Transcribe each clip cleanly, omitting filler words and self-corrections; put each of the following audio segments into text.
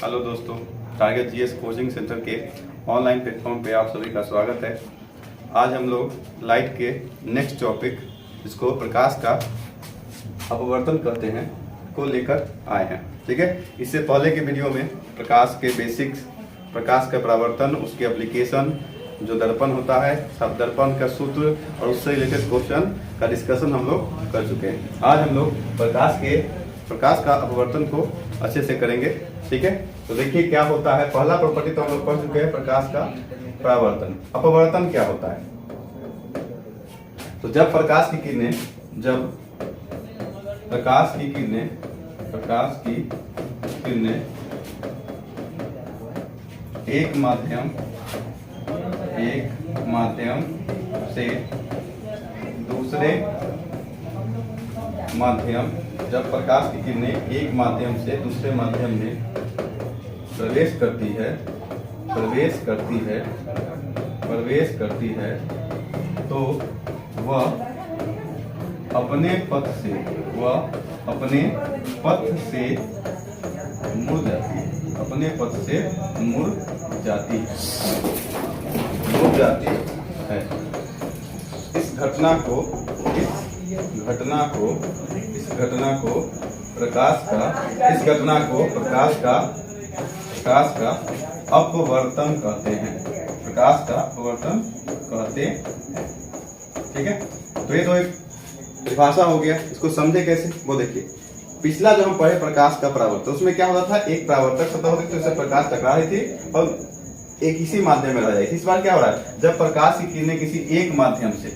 Hello दोस्तों, target GS coaching centre के online platform पे आप सभी का स्वागत है। आज हम लोग लाइट के नेक्स्ट टॉपिक, जिसको प्रकाश का अपवर्तन कहते हैं, को लेकर आए हैं। ठीक है, इससे पहले के वीडियो में प्रकाश के बेसिक्स, प्रकाश का परावर्तन, उसके एप्लीकेशन, जो दर्पण होता है, सब दर्पण का सूत्र और उससे रिलेटेड क्वेश्चन का डिस्कशन हम लोग कर चुके हैं। आज हम लोग प्रकाश का अपवर्तन को अच्छे से करेंगे। ठीक है, तो देखिए क्या होता है। पहला प्रॉपर्टी तो हम लोग पढ़ चुके हैं, प्रकाश का परावर्तन। अपवर्तन क्या होता है? तो जब प्रकाश की किरणें एक माध्यम से दूसरे माध्यम, जब प्रकाश की किरणें एक माध्यम से दूसरे माध्यम में प्रवेश करती है तो वह अपने पथ से मुड़ जाती है। इस घटना को प्रकाश का अपवर्तन कहते हैं। ठीक है, तो ये तो एक परिभाषा हो गया। इसको समझे कैसे, वो देखिए। पिछला जो हम पढ़े प्रकाश का परावर्तन, उसमें क्या होता था, एक परावर्तक सतह होती थी, उससे प्रकाश टकरा रही थी और एक इसी माध्यम में रह जाएगी। इस बार क्या हो रहा है, जब प्रकाश की किरणें किसी एक माध्यम से,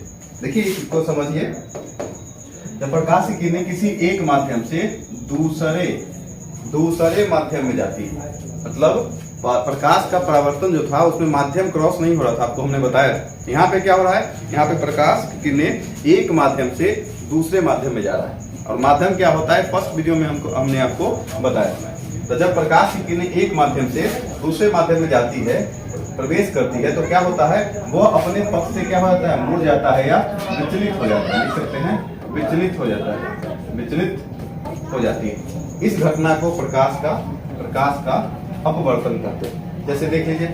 देखिए इसको समझिए, जब प्रकाश की किरणें किसी एक माध्यम से दूसरे माध्यम में जाती है, मतलब प्रकाश का परावर्तन जो था उसमें माध्यम क्रॉस नहीं हो रहा था, आपको हमने बताया। यहाँ पे क्या हो रहा है, यहाँ पे प्रकाश की किरणें एक माध्यम से दूसरे माध्यम में जा रहा है। और माध्यम क्या होता है, फर्स्ट वीडियो में हमने आपको बताया। तो जब प्रकाश की किरणें एक माध्यम से दूसरे माध्यम में जाती है, प्रवेश करती है, तो क्या होता है, वो अपने पथ से क्या हो जाता है, मुड़ जाता है या विचलित हो जाता है। लिख सकते हैं, विचलित हो जाती है। इस घटना को प्रकाश का अपवर्तन कहते हैं। जैसे देख लीजिए,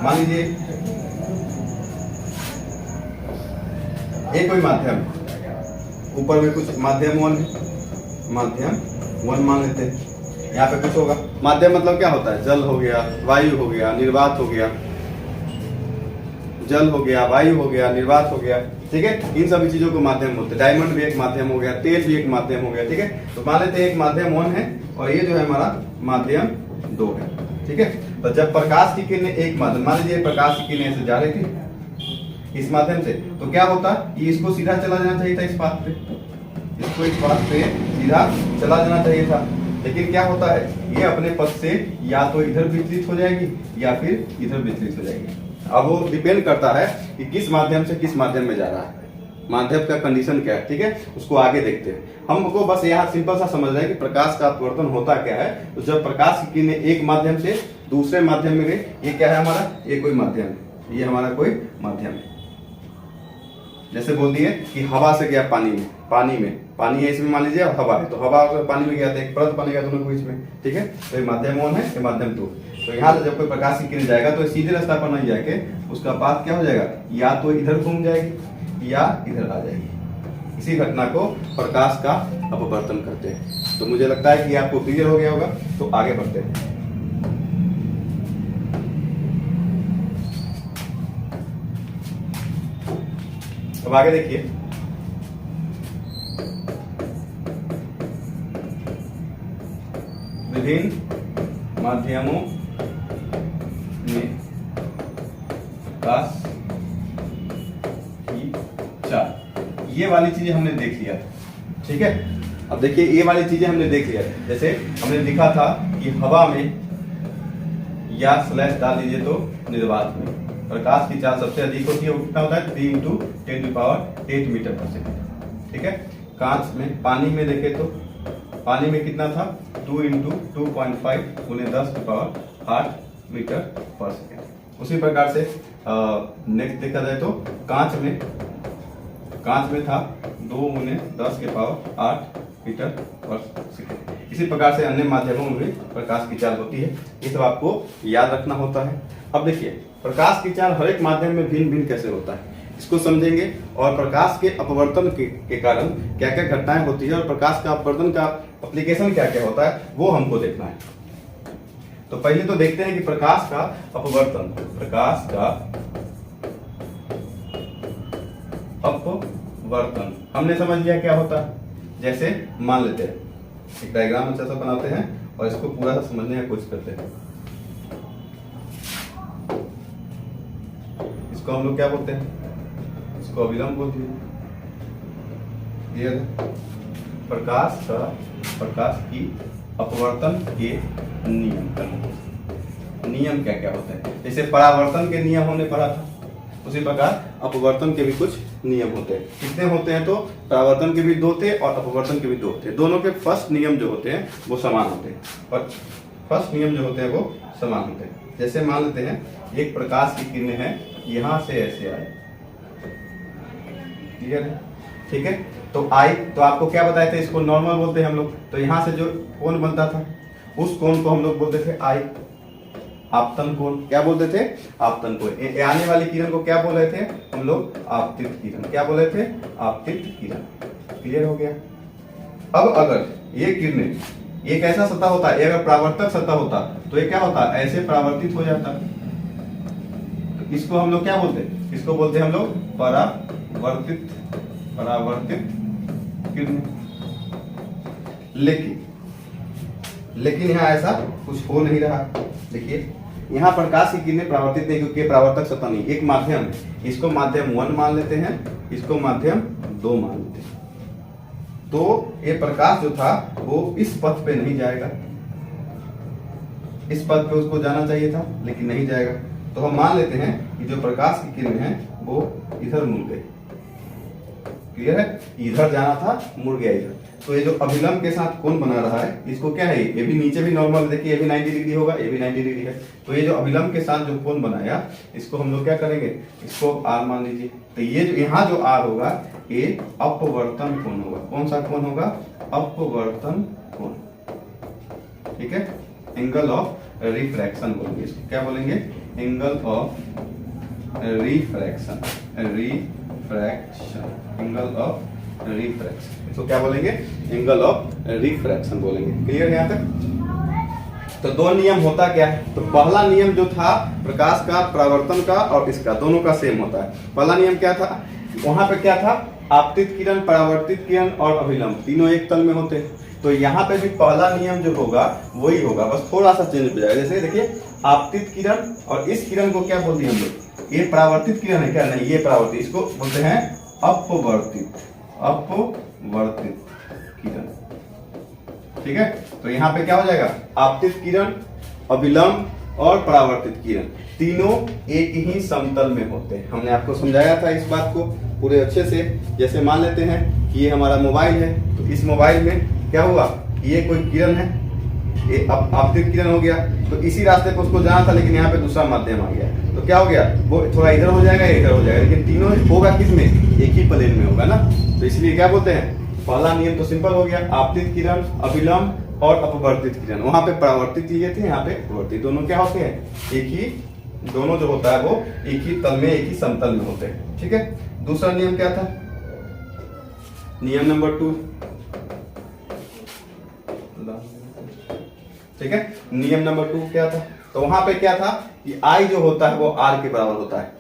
मान लीजिए एक कोई माध्यम, ऊपर में कुछ माध्यम वन मान लेते हैं। यहाँ पे कुछ होगा, माध्यम मतलब क्या होता है, जल हो गया, वायु हो गया, निर्वात हो गया, जल हो गया, वायु हो गया, निर्वात हो गया। ठीक है, इन सभी चीजों को माध्यम होते हैं। डायमंड भी एक माध्यम हो गया, तेल भी एक माध्यम हो गया। ठीक है, तो मान लेते हैं एक माध्यम 1 है और ये जो है हमारा माध्यम 2 है। ठीक है, तो जब प्रकाश की किरणें एक माध्यम, मान लीजिए प्रकाश की किरणें ऐसे जा रही थी इस माध्यम से, तो क्या होता, ये इसको सीधा चला जाना चाहिए था, इस पाथ पे, इसको इस पाथ पे सीधा चला जाना चाहिए था। लेकिन क्या होता है, ये अपने पथ से या तो इधर विचलित हो जाएगी या फिर इधर विचलित हो जाएगी। अब वो डिपेंड करता है कि किस माध्यम से किस माध्यम में जा रहा है, माध्यम का कंडीशन क्या है। ठीक है, उसको आगे देखते हैं। हमको बस यहाँ सिंपल सा समझना है कि प्रकाश का अपवर्तन होता क्या है। तो जब प्रकाश की किरणें एक माध्यम से दूसरे माध्यम में गई, ये क्या है हमारा, ये कोई माध्यम है, ये हमारा कोई माध्यम है। जैसे बोल दिए कि हवा से गया पानी में, पानी है इसमें, मान लीजिए हवा है, तो हवा पानी में गया था, एक परत बनेगा दोनों के बीच में। ठीक है, तो ये माध्यम 1 है, ये माध्यम 2। तो यहाँ से जब कोई प्रकाश की किरण जाएगा तो सीधे रास्ता पर नहीं जाके उसका पाथ क्या हो जाएगा, या तो इधर घूम जाएगी या इधर आ जाएगी। इसी घटना को प्रकाश का अपवर्तन करते हैं। तो मुझे लगता है कि आपको क्लियर हो गया होगा, तो आगे बढ़ते हैं। अब आगे देखिए, विभिन्न माध्यमों में प्रकाश की चाल, ये वाली चीजें हमने देख लिया। ठीक है, अब देखिए ये वाली चीजें हमने देख लिया। जैसे हमने लिखा था कि हवा में या स्लैश डाल दीजिए तो निर्वात में प्रकाश की चाल सबसे अधिक होती है। वो कितना होता है, 3 × 10⁸ मीटर पर सेकेंड। ठीक है, कांच में, पानी में देखे तो पानी में कितना था, 2 × 2.5 × 10⁸ मीटर पर सेकेंड। उसी प्रकार से नेक्स्ट देखा जाए तो कांच में था 2 × 10⁸ मीटर पर सेकेंड। इसी प्रकार से अन्य माध्यमों में भी प्रकाश की चाल होती है। ये सब आपको याद रखना होता है। अब देखिए प्रकाश की चाल हर एक माध्यम में भिन्न भिन्न कैसे होता है, इसको समझेंगे और प्रकाश के अपवर्तन के कारण क्या क्या घटनाएं होती है और प्रकाश का अपवर्तन का एप्लीकेशन क्या क्या होता है वो हमको देखना है। तो पहले तो देखते हैं कि प्रकाश का अपवर्तन, प्रकाश का अपवर्तन हमने समझ लिया क्या होता है। जैसे मान लेते हैं एक डायग्राम अच्छा सा बनाते हैं और इसको पूरा समझने की कोशिश करते हैं। इसको हम लोग क्या बोलते हैं, इसको अभिलंब बोलते हैं। प्रकाश की अपवर्तन के नियम क्या क्या होते हैं। जैसे परावर्तन के नियम हमने पढ़ा था, उसी प्रकार अपवर्तन के भी कुछ नियम होते हैं। कितने होते हैं, तो परावर्तन के भी 2 थे और अपवर्तन के भी 2 थे। दोनों के फर्स्ट नियम जो होते हैं वो समान होते हैं, पर फर्स्ट नियम जो होते हैं वो समान होते हैं। जैसे मान लेते हैं एक प्रकाश की किरणें हैं, यहां से ऐसे आए, क्लियर है, ठीक है। तो आई, तो आपको क्या बताए थे, इसको नॉर्मल बोलते हैं हम लोग। तो यहां से जो कोण बनता था उस कोण को हम लोग बोलते थे आई, आपतन कोण। क्या बोलते थे, आपतन कोण। आने वाली किरण को क्या बोल रहे थे हम लोग, आपतित किरण। क्या बोले थे, आपतित किरण। क्लियर हो गया। अब अगर ये किरणें, ये कैसा सतह होता है, अगर परावर्तक सतह होता तो ये क्या होता, ऐसे परावर्तित हो जाता। तो इसको हम लोग क्या बोलते हैं, इसको बोलते हैं हम लोग परावर्तित किरणें। लेकिन यहाँ ऐसा कुछ हो नहीं रहा। देखिए यहाँ प्रकाश की किरणें परावर्तित नहीं, क्योंकि परावर्तक सतह नहीं, एक माध्यम है। इसको माध्यम 1 मान लेते हैं, इसको माध्यम 2 मान लेते हैं। तो ये प्रकाश जो था वो इस पथ पे नहीं जाएगा, इस पथ पे उसको जाना चाहिए था लेकिन नहीं जाएगा। तो हम मान लेते हैं कि जो प्रकाश की किरणें हैं वो इधर मुड़ गई। क्लियर है, इधर जाना था मुड़ गया इधर। तो ये जो अभिलंब के साथ कोण बना रहा है इसको क्या है, ये भी नीचे भी नॉर्मल, देखिए ये भी 90 डिग्री होगा, ये भी 90 डिग्री है। तो ये जो अभिलंब के साथ जो कोण बनाया इसको हम लोग क्या करेंगे, इसको R मान लीजिए। तो ये जो यहाँ जो R होगा ये अपवर्तन कोण होगा। कौन सा कोण होगा, अपवर्तन कोण, ठीक है। एंगल ऑफ रिफ्रैक्शन बोलेंगे इसको, क्या बोलेंगे, angle of refraction, angle of refraction, इसको क्या बोलेंगे, एंगल ऑफ रिफ्रैक्शन बोलेंगे। क्लियर है यहाँ तक। तो 2 नियम होता क्या है, तो पहला नियम जो था प्रकाश का, परावर्तन का और इसका, दोनों का सेम होता है। पहला नियम क्या था, वहां पे क्या था, आपतित किरण, परावर्तित किरण और अभिलंब तीनों एक तल में होते हैं। तो यहाँ पे भी पहला नियम जो होगा वही होगा, बस थोड़ा सा चेंज हो जाएगा। जैसे देखिए आपतित किरण और इस किरण को क्या बोलते हैं हम लोग, ये परावर्तित किरण है क्या, नहीं ये परावर्तित, इसको बोलते हैं अपवर्तित किरण, ठीक है। तो यहाँ पे क्या हो जाएगा, आपतित किरण, अभिलंब और परावर्तित किरण तीनों एक ही समतल में होते हैं। हमने आपको समझाया था इस बात को पूरे अच्छे से। जैसे मान लेते हैं कि ये हमारा मोबाइल है, तो इस मोबाइल में क्या हुआ, ये कोई किरण है, ये आपतित किरण हो गया, तो इसी रास्ते पे उसको जाना था लेकिन यहाँ पे दूसरा माध्यम आ गया, तो क्या हो गया, वो थोड़ा इधर हो जाएगा, इधर हो जाएगा, लेकिन तीनों होगा किस में, एक ही प्लेन में होगा ना। तो इसलिए क्या बोलते हैं, पहला नियम तो सिंपल हो गया, आपतित किरण, अभिलंब और अपवर्तित किरण। वहां पे परावर्तित लिए थे, यहाँ पे अपवर्तित, दोनों क्या होते हैं, एक ही, दोनों जो होता है वो एक ही तल में, एक ही समतल में होते हैं, ठीक है। दूसरा नियम क्या था, नियम नंबर 2, ठीक है। नियम नंबर 2 क्या था, तो वहां पे क्या था कि I जो होता है वो R के बराबर होता है।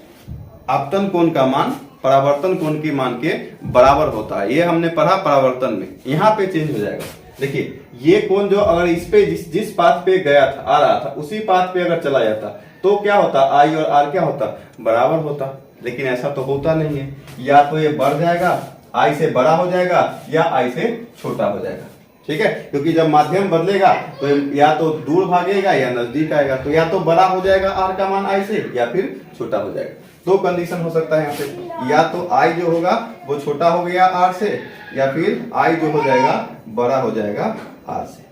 आपतन कोण का मान परावर्तन कोण के मान के बराबर होता है, ये हमने पढ़ा परावर्तन में। यहाँ पे चेंज हो जाएगा, देखिए ये कोण जो अगर इस पे जिस पाथ पे गया था, आ रहा था, उसी पाथ पे अगर चला जाता तो क्या होता, I और R क्या होता, बराबर होता। लेकिन ऐसा तो होता नहीं है, या तो ये बढ़ जाएगा, I से बड़ा हो जाएगा, या I से छोटा हो जाएगा, ठीक है। क्योंकि जब माध्यम बदलेगा तो या तो दूर भागेगा या नजदीक आएगा, तो या तो बड़ा हो जाएगा R का मान I से, या फिर छोटा हो जाएगा। दो कंडीशन हो सकता है यहाँ पे, या तो I जो होगा वो छोटा हो गया R से, या फिर I जो हो जाएगा बड़ा हो जाएगा R से।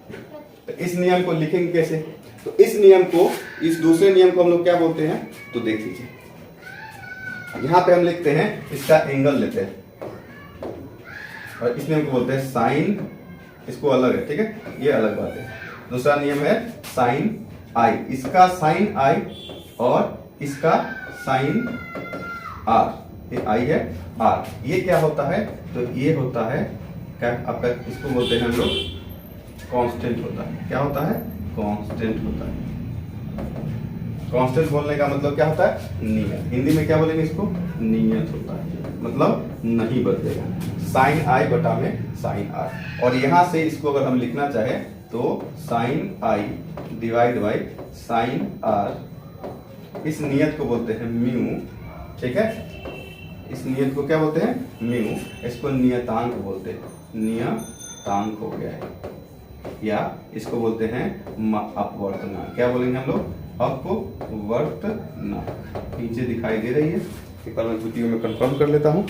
तो इस नियम को लिखेंगे कैसे, तो इस नियम को, इस दूसरे नियम को हम लोग क्या बोलते हैं, तो देख लीजिए यहाँ पे हम लिखते हैं, इसका एंगल लेते हैं और इस नियम को बोलते हैं साइन इसको अलग है, ठीक है, ये अलग बात है। दूसरा नियम है साइन आई, इसका साइन आई और इसका साइन आर, ये आई है आर, ये क्या होता है, तो ये होता है क्या आपका, इसको बोलते हैं हम लोग कांस्टेंट होता है। क्या होता है, कांस्टेंट होता है। कांस्टेंट बोलने का मतलब क्या होता है, नियत। हिंदी में क्या बोलेंगे इसको, नियत होता है, मतलब नहीं बदलेगा। साइन आई बटा में साइन आर, और यहां से इसको अगर हम लिखना चाहे तो sine i divide by sine r, इस नियत को बोलते हैं म्यू, ठीक है, इस नियत को क्या बोलते हैं, म्यू, इसको नियतांक बोलते हैं, नियतांक हो गया है, या इसको बोलते हैं अपवर्तनांक। क्या बोलेंगे हम लोग, अपवर्तनांक। नीचे दिखाई दे रही है, एक बार मैं वीडियो में कंफर्म कर लेता हूं,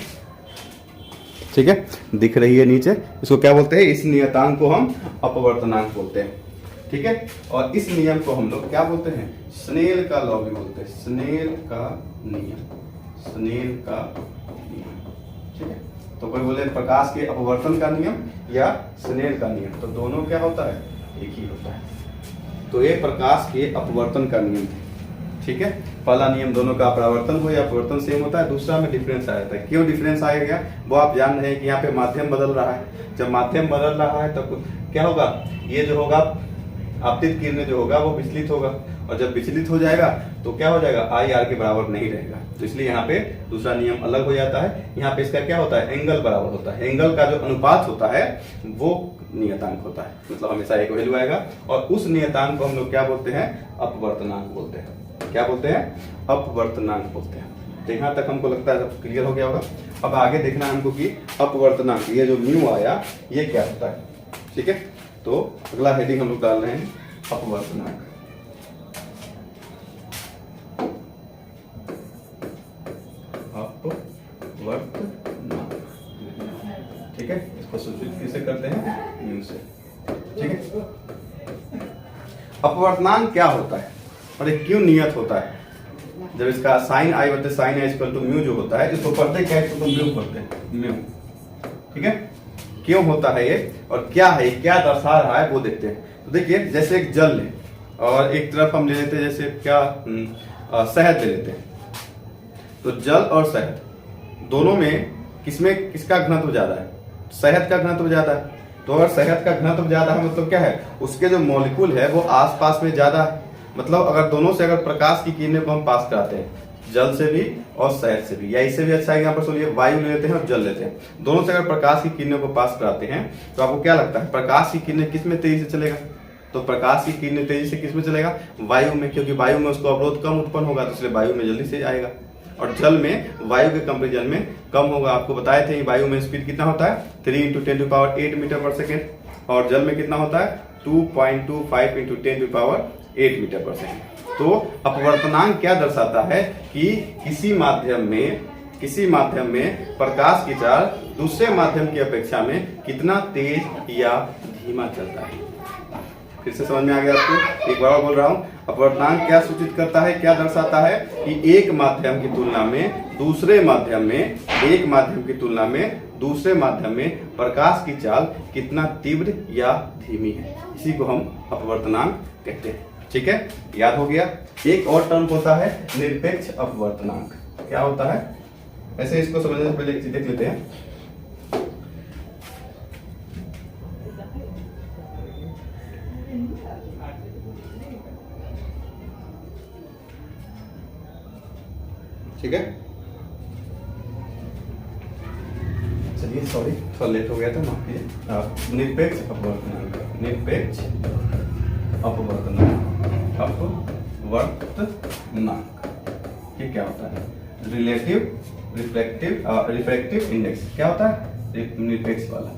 ठीक है, दिख रही है नीचे। इसको क्या बोलते हैं, इस नियतांक को हम अपवर्तनांक बोलते हैं, ठीक है। और इस नियम को हम लोग क्या बोलते हैं, स्नेल का लॉ भी बोलते हैं, स्नेल का नियम, स्नेल का नियम, ठीक है। तो कोई बोले प्रकाश के अपवर्तन का नियम या स्नेल का नियम, तो दोनों क्या होता है, एक ही होता है। तो ये प्रकाश के अपवर्तन का नियम है, ठीक है। पहला नियम दोनों का परावर्तन हो या अपवर्तन सेम होता है, दूसरा में डिफरेंस आ जाता है। क्यों डिफरेंस आएगा वो आप जान रहे हैं कि यहाँ पे माध्यम बदल रहा है। जब माध्यम बदल रहा है तब क्या होगा, ये जो होगा आपतित किरण जो होगा वो विचलित होगा, और जब विचलित हो जाएगा तो क्या हो जाएगा, आई आर के बराबर नहीं रहेगा। तो इसलिए यहाँ पे दूसरा नियम अलग हो जाता है। यहाँ पे इसका क्या होता है, एंगल बराबर होता है, एंगल का जो अनुपात होता है वो नियतांक होता है, मतलब हमेशा एक वैल्यू आएगा, और उस नियतांक को हम लोग क्या बोलते हैं, अपवर्तनांक बोलते हैं। क्या बोलते हैं, अपवर्तनांक बोलते हैं। तो यहाँ तक हमको लगता है सब क्लियर हो गया होगा। अब आगे देखना है हमको कि अपवर्तनांक, ये जो म्यू आया ये क्या होता है, ठीक है। तो अगला हेडिंग हम लोग डाल रहे हैं अपवर्तनांक। अपवर्तनांक, ठीक है, इसको सूचित किससे करते हैं, म्यू से, ठीक है। अपवर्तनांक क्या होता है और ये क्यों नियत होता है। जब इसका साइन आई बटे sine i equal to mu जो होता है, इसको पढ़ते क्या है, इसको म्यू पढ़ते हैं, म्यू, ठीक है। क्यों होता है ये और क्या है, क्या दर्शा रहा है वो देखते हैं। तो देखिए, जैसे एक जल ले और एक तरफ हम ले लेते हैं, जैसे क्या शहद ले लेते हैं। तो जल और शहद दोनों में किसमें किसका घनत्व ज्यादा है, शहद का घनत्व ज्यादा है। तो अगर शहद का घनत्व ज्यादा है मतलब क्या है, उसके जो मॉलिक्यूल है वो आसपास में ज्यादा है। मतलब अगर दोनों से अगर प्रकाश की किरणें को हम पास कराते हैं, जल से भी और शहद से भी, या इससे भी अच्छा है, यहाँ पर सुनिए, वायु ले लेते हैं और जल लेते हैं, दोनों से अगर प्रकाश की किरणें को पास कराते हैं तो आपको क्या लगता है, प्रकाश की किरणें किस में तेजी से चलेगा, तो प्रकाश की किरणें तेजी से किस में चलेगा, वायु में, क्योंकि वायु में उसको अवरोध कम उत्पन्न होगा, तो इसलिए वायु में जल्दी से आएगा। और जल में वायु के कंपेरिजन में कम होगा। आपको बताए थे वायु में स्पीड कितना होता है, 3 × 10⁸ मीटर पर सेकेंड, और जल में कितना होता है, 2.25 × 10⁸ मीटर पर सेकेंड। तो अपवर्तनांक क्या दर्शाता है कि किसी माध्यम में प्रकाश की चाल दूसरे माध्यम की अपेक्षा में कितना तेज या धीमा चलता है। फिर से समझ में आ गया आपको, एक बार बोल रहा हूं, अपवर्तनांक क्या सूचित करता है, क्या दर्शाता है कि एक माध्यम की तुलना में दूसरे माध्यम में, एक माध्यम की तुलना में दूसरे माध्यम में प्रकाश की चाल कितना तीव्र या धीमी है, इसी को हम अपवर्तनांक कहते हैं, ठीक है। याद हो गया। एक और टर्म होता है निरपेक्ष अपवर्तनांक। क्या होता है, ऐसे इसको समझने से पहले एक चीज देख लेते हैं। ठीक है, चलिए, सॉरी थोड़ा लेट हो गया था, माफ कीजिए। निरपेक्ष अपवर्तनांक, निरपेक्ष अपवर्तनांक, अपवर्तनांक ये क्या होता है, रिलेटिव रिफ्रैक्टिव इंडेक्स। क्या होता है, निरपेक्ष वाला,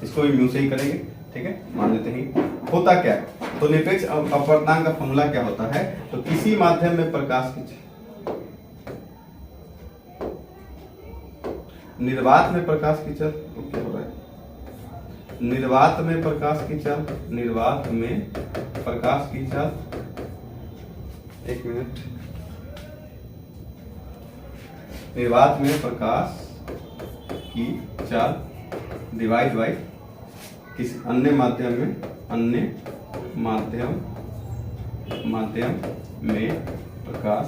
इसको भी म्यू से ही करेंगे, ठीक है, मान लेते हैं। होता क्या है, तो निरपेक्ष अपवर्तनांक का फॉर्मूला क्या होता है, तो किसी माध्यम में प्रकाश की, निर्वात में प्रकाश की चाल, क्या हो रहा है, निर्वात में प्रकाश की चाल, निर्वात में प्रकाश की चाल, एक मिनट, निर्वात में प्रकाश की चाल डिवाइड बाई किसी अन्य माध्यम में प्रकाश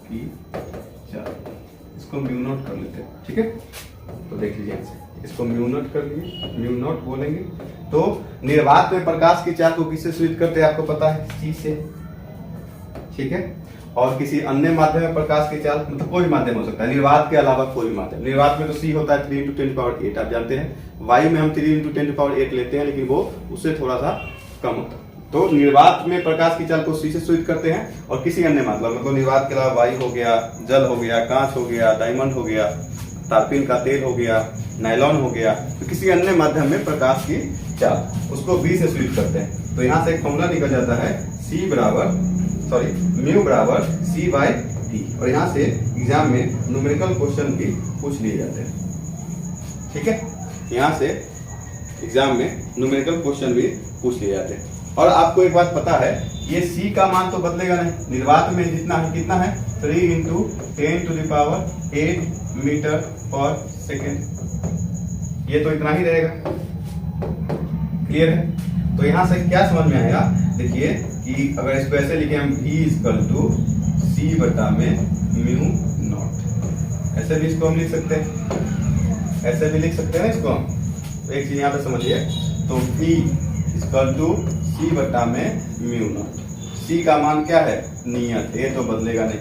की चाल, इसको म्यू नॉट कर लेते हैं, ठीक है। तो देख लीजिए इसको म्यू नॉट कर लिए, म्यू नॉट बोलेंगे। तो निर्वात में प्रकाश की चाल को किससे सूचित करते हैं आपको पता है, C से, ठीक है। और किसी अन्य माध्यम में प्रकाश की चाल मतलब कोई माध्यम हो सकता है, निर्वात के अलावा कोई माध्यम। निर्वात में तो C होता है 3 × 10⁸ आप जानते हैं। वायु में हम 3 × 10⁸ लेते हैं, लेकिन वो उससे थोड़ा सा कम होता है। तो निर्वात में प्रकाश की चाल को C से सूचित करते हैं, और किसी अन्य मतलब निर्वात के अलावा वायु हो गया, जल हो गया, कांच हो गया, डायमंड हो गया, तारपीन का तेल हो गया, नायलॉन हो गया, तो किसी अन्य माध्यम में प्रकाश की चाल उसको B से सूचित करते हैं। तो यहाँ से एक फॉर्मूला निकल जाता है म्यू बराबर C/D, और यहाँ से एग्जाम में न्यूमेरिकल क्वेश्चन भी पूछ लिए जाते हैं, ठीक है। यहाँ से एग्जाम में न्यूमेरिकल क्वेश्चन भी पूछ लिए जाते हैं। और आपको एक बात पता है, ये C का मान तो बदलेगा नहीं, निर्वात में जितना है कितना है 3 × 10⁸ मीटर/सेकेंड, ये तो इतना ही रहेगा, क्लियर है। तो यहाँ से क्या समझ में आएगा, देखिए कि अगर इसको ऐसे लिखे हम V/C/μ0, ऐसे भी इसको हम लिख सकते हैं, ऐसे भी लिख सकते हैं ना इसको हम। तो एक चीज यहाँ पे समझिए, तो V/C/μ0, C का मान क्या है, नियत, ये तो बदलेगा नहीं,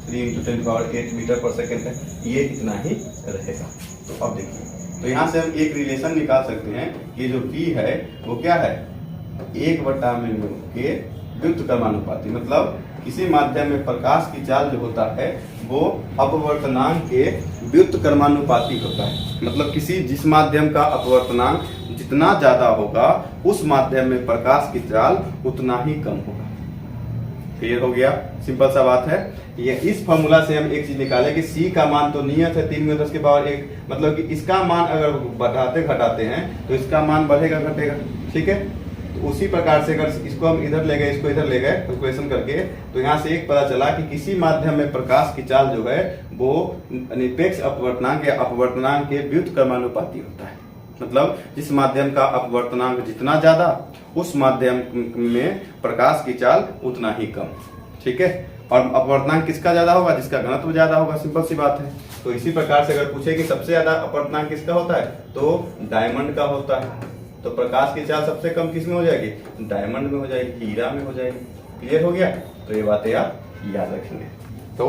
3 × 10⁸ मीटर/सेकेंड है, ये इतना ही रहेगा। तो अब देखिए, तो यहाँ से हम एक रिलेशन निकाल सकते हैं, ये जो V है वो क्या है, 1/μ के व्युत्क्रमानुपाती। मतलब किसी माध्यम में प्रकाश की चाल जो होता है वो अपवर्तनांक के व्युत्क्रमानुपाती होता है। मतलब जिस माध्यम का अपवर्तनांक जितना ज्यादा होगा उस माध्यम में प्रकाश की चाल उतना ही कम होगा। क्लियर हो गया, सिंपल सा बात है। ये इस फॉर्मूला से हम एक चीज निकाले कि C का मान तो नियत है 3 × 10⁻1, मतलब कि इसका मान अगर बढ़ाते घटाते हैं तो इसका मान बढ़ेगा घटेगा, ठीक है। तो उसी प्रकार से अगर इसको हम इधर ले गए, इसको इधर ले गए कैलकुलेशन करके, तो यहाँ से एक पता चला कि किसी माध्यम में प्रकाश की चाल जो है वो निरपेक्ष अपवर्तनांक या अपवर्तनांक के व्युत्क्रमानुपाती होता है। मतलब जिस माध्यम का अपवर्तनांक जितना ज्यादा उस माध्यम में प्रकाश की चाल उतना ही कम, ठीक है। और अपवर्तनांक किसका ज्यादा होगा, जिसका घनत्व ज्यादा होगा, सिंपल सी बात है। तो इसी प्रकार से अगर पूछे कि सबसे ज्यादा अपवर्तनांक किसका होता है, तो डायमंड का होता है। तो प्रकाश की चाल सबसे कम किस में हो जाएगी, डायमंड में हो जाएगी, हीरा में हो जाएगी। क्लियर हो गया, तो ये बातें आप याद रखेंगे। तो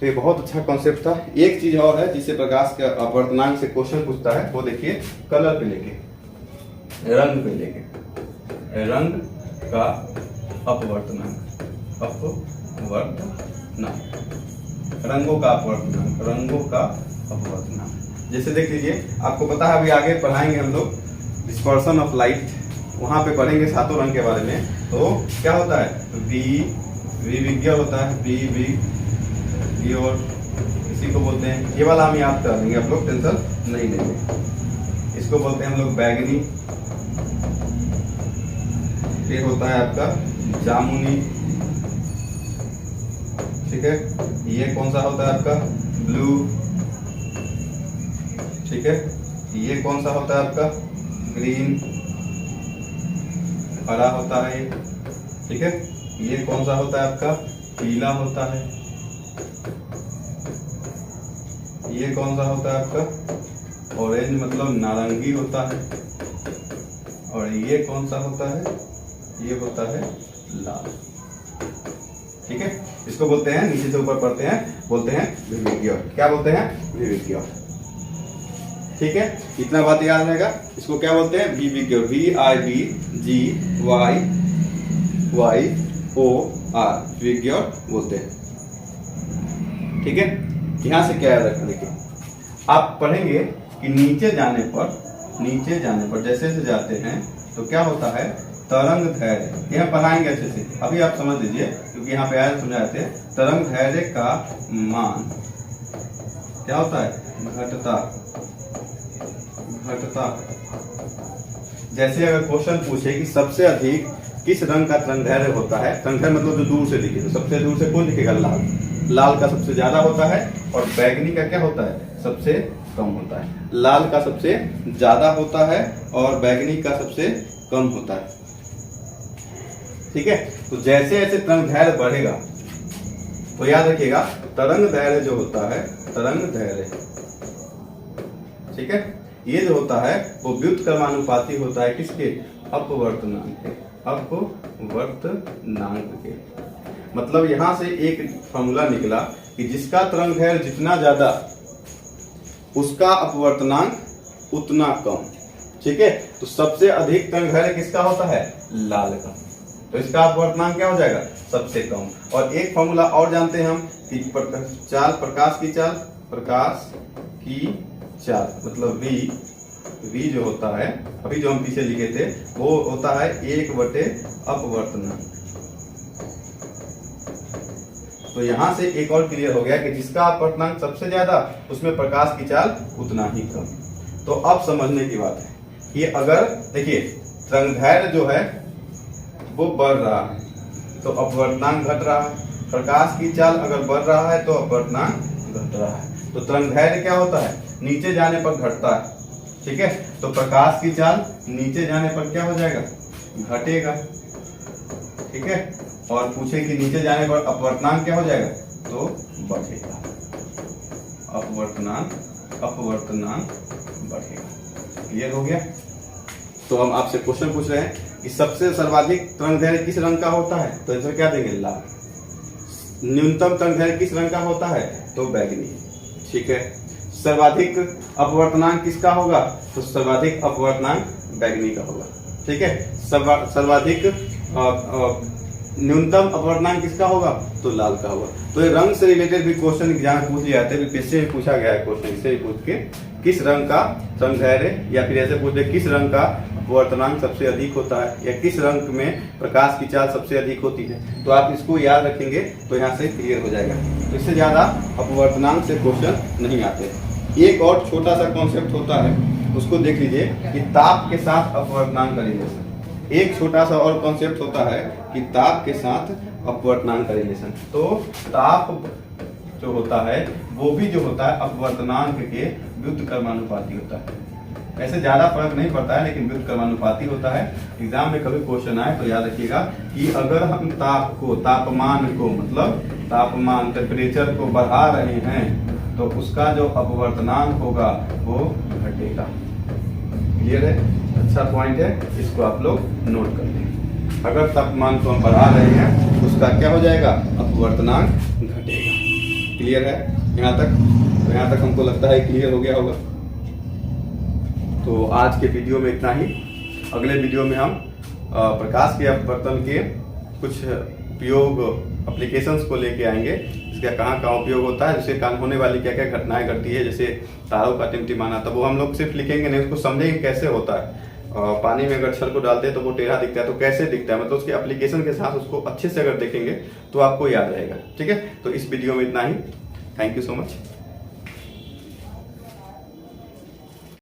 ये बहुत अच्छा कॉन्सेप्ट था। एक चीज और है जिससे प्रकाश के अपवर्तनांक से क्वेश्चन पूछता है, वो देखिए कलर पे लेके, रंग पे लेके, रंग का अपवर्तनांक, रंगों का अपवर्तनांक। जैसे देख लीजिए, आपको पता है अभी आगे पढ़ाएंगे हम लोग डिस्पर्शन ऑफ लाइट, वहां पे पढ़ेंगे सातों रंग के बारे में। तो क्या होता है, विविज्ञ होता है, और इसी को बोलते हैं, ये वाला हम याद कर लेंगे, आप लोग टेंशन नहीं लेंगे। इसको बोलते हैं हम लोग बैगनी, ये होता है आपका जामुनी, ठीक है। ये कौन सा होता है आपका, ब्लू, ठीक है। ये कौन सा होता है आपका, ग्रीन, हरा होता है, ठीक है। ये कौन सा होता है आपका, पीला होता है। ये कौन सा होता है आपका, ऑरेंज मतलब नारंगी होता है। और ये कौन सा होता है, ये होता है लाल, ठीक है। इसको बोलते हैं, नीचे से ऊपर पढ़ते हैं, बोलते हैं विविज्ञ। क्या बोलते हैं, विविज्ञ, ठीक है। इतना बात याद रहेगा। इसको क्या बोलते हैं, विविज्ञ, VIVGYOR, विविज्ञ बोलते हैं, ठीक है। यहां से क्या याद रखना, देखिए आप पढ़ेंगे कि नीचे जाने पर जैसे जैसे जाते हैं तो क्या होता है, तरंग धैर्य, यह पढ़ाएंगे अच्छे से, अभी आप समझ लीजिए क्योंकि यहाँ पे आया समझाते हैं। तरंग धैर्य का मान क्या होता है, घटता। जैसे अगर क्वेश्चन पूछे कि सबसे अधिक किस रंग का तरंग धैर्य होता है, तरंग धैर्य मतलब जो दूर से दिखे, तो सबसे दूर से कौन दिखेगा, लाल का सबसे ज्यादा होता है। और बैगनी का क्या होता है, सबसे कम होता है, लाल का सबसे ज्यादा होता है और बैगनी का सबसे कम होता है। ठीक है, तो जैसे जैसे तरंग दैर्घ्य बढ़ेगा तो याद रखिएगा तरंग दैर्घ्य जो होता है, तरंग दैर्घ्य, ठीक है, ये जो होता है वो व्युत्क्रमानुपाती होता है किसके? अपवर्तनांक के, अपवर्तनांक के। मतलब यहां से एक फॉर्मूला निकला कि जिसका तरंग दैर्घ्य जितना ज्यादा उसका अपवर्तनांक उतना कम। ठीक है, तो सबसे अधिक तरंग दैर्घ्य किसका होता है? लाल का, तो इसका अपवर्तनांक क्या हो जाएगा? सबसे कम। और एक फॉर्मूला और जानते हैं हम कि चाल, प्रकाश की चाल, प्रकाश की चाल मतलब v जो होता है, अभी जो हम पीछे लिखे थे वो होता है 1/, अपवर्तनांक। तो यहां से एक और क्लियर हो गया कि जिसका अपवर्तनांक सबसे ज्यादा उसमें प्रकाश की चाल उतना ही कम। तो अब समझने की बात है कि अगर देखिए तरंग दैर्घ्य जो है वो बढ़ रहा है तो अपवर्तनांक घट रहा है, प्रकाश की चाल अगर बढ़ रहा है तो अपवर्तनांक घट रहा है। तो तरंग दैर्घ्य क्या होता है? नीचे जाने पर घटता है। ठीक है, तो प्रकाश की चाल नीचे जाने पर क्या हो जाएगा? घटेगा। ठीक है, और पूछे कि नीचे जाने पर अपवर्तनांक क्या हो जाएगा? तो बढ़ेगा, अपवर्तनांक बढ़ेगा। क्लियर हो गया? तो हम आपसे क्वेश्चन पूछ रहे हैं कि सबसे सर्वाधिक तरंग दैर्घ्य किस रंग का होता है? तो आंसर क्या देंगे? लाल। न्यूनतम तरंग दैर्घ्य किस रंग का होता है? तो बैगनी। ठीक है, सर्वाधिक अपवर्तनांक किसका होगा? तो सर्वाधिक अपवर्तनांक बैगनी का होगा। ठीक है, सर्वाधिक न्यूनतम अपवर्तनांक किसका होगा? तो लाल का होगा। तो ये रंग से रिलेटेड भी क्वेश्चन एग्जाम में पूछ लिए जाते हैं, बीपीएससी में पूछा गया है क्वेश्चन, इससे पूछ के किस रंग का तरंग दैर्घ्य, या फिर ऐसे पूछते किस रंग का अपवर्तनांक सबसे अधिक होता है, या किस रंग में प्रकाश की चाल सबसे अधिक होती है। तो आप इसको याद रखेंगे तो यहाँ से क्लियर हो जाएगा। तो इससे ज्यादा अपवर्तनांक से क्वेश्चन नहीं आते। एक और छोटा सा कॉन्सेप्ट होता है, उसको देख लीजिए कि ताप के साथ अपवर्तनांक का रिलेशन। एक छोटा सा और कॉन्सेप्ट होता है कि ताप के साथ अपवर्तनांक का रिलेशन। तो ताप जो होता है वो भी जो होता है अपवर्तनांक के व्युत्क्रमानुपाती होता है। ऐसे ज्यादा फर्क नहीं पड़ता है, लेकिन व्युत्क्रमानुपाती होता है। एग्जाम में कभी क्वेश्चन आए तो याद रखिएगा कि अगर हम तापमान को मतलब तापमान टेम्परेचर को बढ़ा रहे हैं तो उसका जो अपवर्तनांक होगा वो घटेगा। क्लियर है? अच्छा पॉइंट है, इसको आप लोग नोट कर लें। अगर तापमान को हम बढ़ा रहे हैं उसका क्या हो जाएगा? अपवर्तनांक घटेगा। क्लियर है यहाँ तक? तो यहाँ तक हमको लगता है क्लियर हो गया होगा। तो आज के वीडियो में इतना ही। अगले वीडियो में हम प्रकाश के अपवर्तन के कुछ उपयोग एप्लीकेशंस को लेके आएंगे। इसका कहाँ कहाँ उपयोग होता है, जिसके कारण होने वाली क्या क्या घटनाएं घटती है, जैसे तारों का टिमटिमाना। तो वो हम लोग सिर्फ लिखेंगे नहीं, उसको समझेंगे कैसे होता है। पानी में अगर छल को डालते हैं तो वो टेढ़ा दिखता है, तो कैसे दिखता है, मतलब उसके एप्लीकेशन के साथ उसको अच्छे से अगर देखेंगे तो आपको याद रहेगा। ठीक है, तो इस वीडियो में इतना ही। Thank you so much.